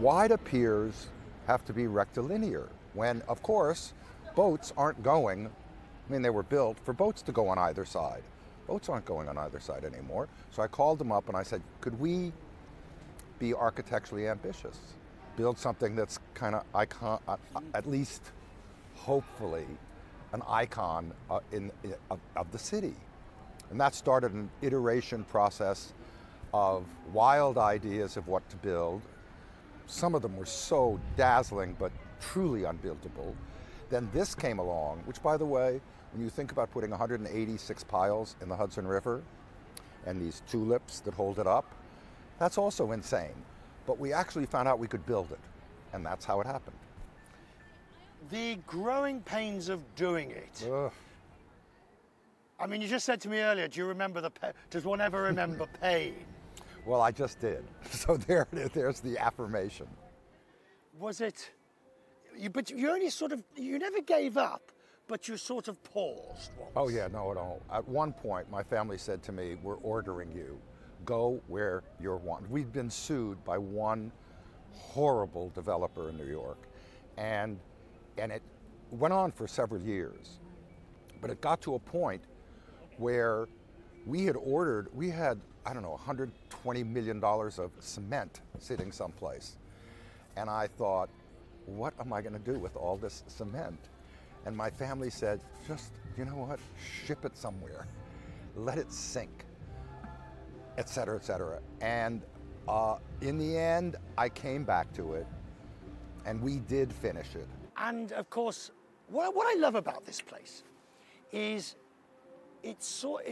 why do piers have to be rectilinear when, of course, boats aren't going, I mean, they were built for boats to go on either side. Boats aren't going on either side anymore. So I called them up and I said, could we be architecturally ambitious? Build something that's kind of icon, at least hopefully an icon of the city. And that started an iteration process of wild ideas of what to build. Some of them were so dazzling but truly unbuildable. Then this came along, which, by the way, when you think about putting 186 piles in the Hudson River and these tulips that hold it up, that's also insane. But we actually found out we could build it, and that's how it happened. The growing pains of doing it. Ugh. I mean, you just said to me earlier, do you remember does one ever remember pain? Well, I just did. So there's the affirmation. Was it, but you only sort of, you never gave up, but you sort of paused once. Oh yeah, no, no. At one point, my family said to me, we're ordering you. Go where you're wanted. We've been sued by one horrible developer in New York. And it went on for several years. But it got to a point where we had, I don't know, $120 million of cement sitting someplace. And I thought, what am I going to do with all this cement? And my family said, just, you know what, ship it somewhere. Let it sink, et cetera, et cetera. And in the end, I came back to it, and we did finish it. And of course, what I love about this place is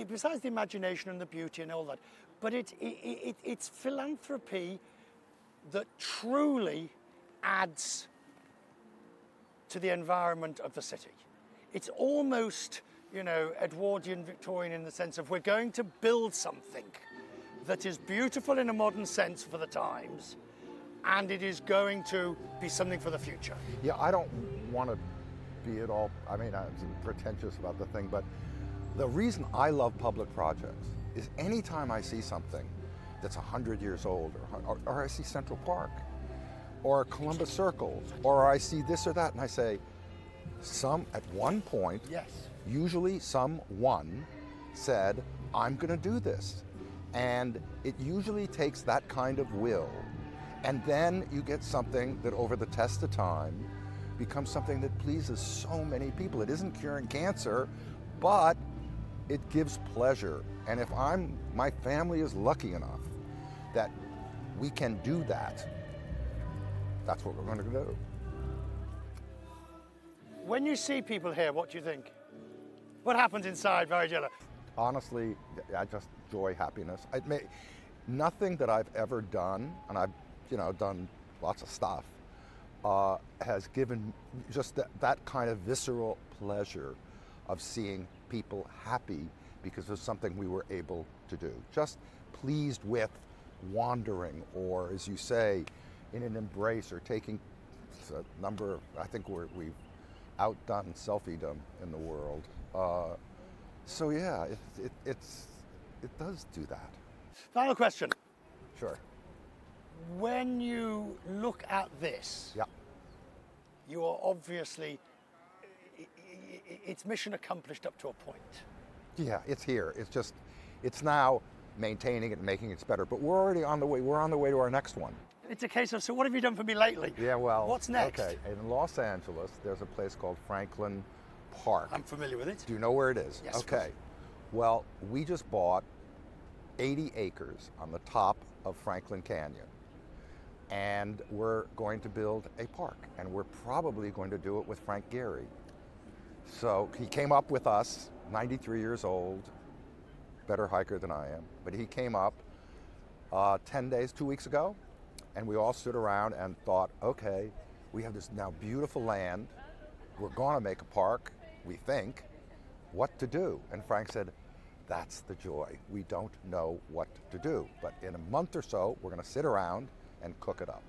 besides the imagination and the beauty and all that, but it's philanthropy that truly adds to the environment of the city. It's almost, you know, Edwardian Victorian in the sense of we're going to build something that is beautiful in a modern sense for the times, and it is going to be something for the future. Yeah, I don't want to be at all, I mean, I'm pretentious about the thing, but the reason I love public projects is anytime I see something that's 100 years old, or I see Central Park, or Columbus Circle, or I see this or that, and I say, at one point, yes, usually someone said, I'm going to do this. And it usually takes that kind of will. And then you get something that over the test of time becomes something that pleases so many people. It isn't curing cancer, but it gives pleasure. And if my family is lucky enough that we can do that, that's what we're going to do. When you see people here, what do you think? What happens inside Barry Diller? Honestly, I just joy, happiness. Nothing that I've ever done, and I've done lots of stuff, has given just that kind of visceral pleasure of seeing people happy because of something we were able to do. Just pleased with wandering, or as you say, in an embrace, or taking a number of, I think we've outdone selfiedom in the world. So yeah, it does do that. Final question. Sure. When you look at this, yeah, you are obviously, it's mission accomplished up to a point. Yeah, it's here. It's now maintaining it and making it better. But we're already on the way. We're on the way to our next one. It's a case of, so what have you done for me lately? Yeah, well, what's next? Okay, in Los Angeles, there's a place called Franklin Park. I'm familiar with it. Do you know where it is? Yes. Okay. Well, we just bought 80 acres on the top of Franklin Canyon. And we're going to build a park. And we're probably going to do it with Frank Gehry. So he came up with us, 93 years old, better hiker than I am. But he came up 2 weeks ago. And we all stood around and thought, okay, we have this now beautiful land. We're going to make a park, we think. What to do? And Frank said, that's the joy. We don't know what to do. But in a month or so, we're going to sit around and cook it up.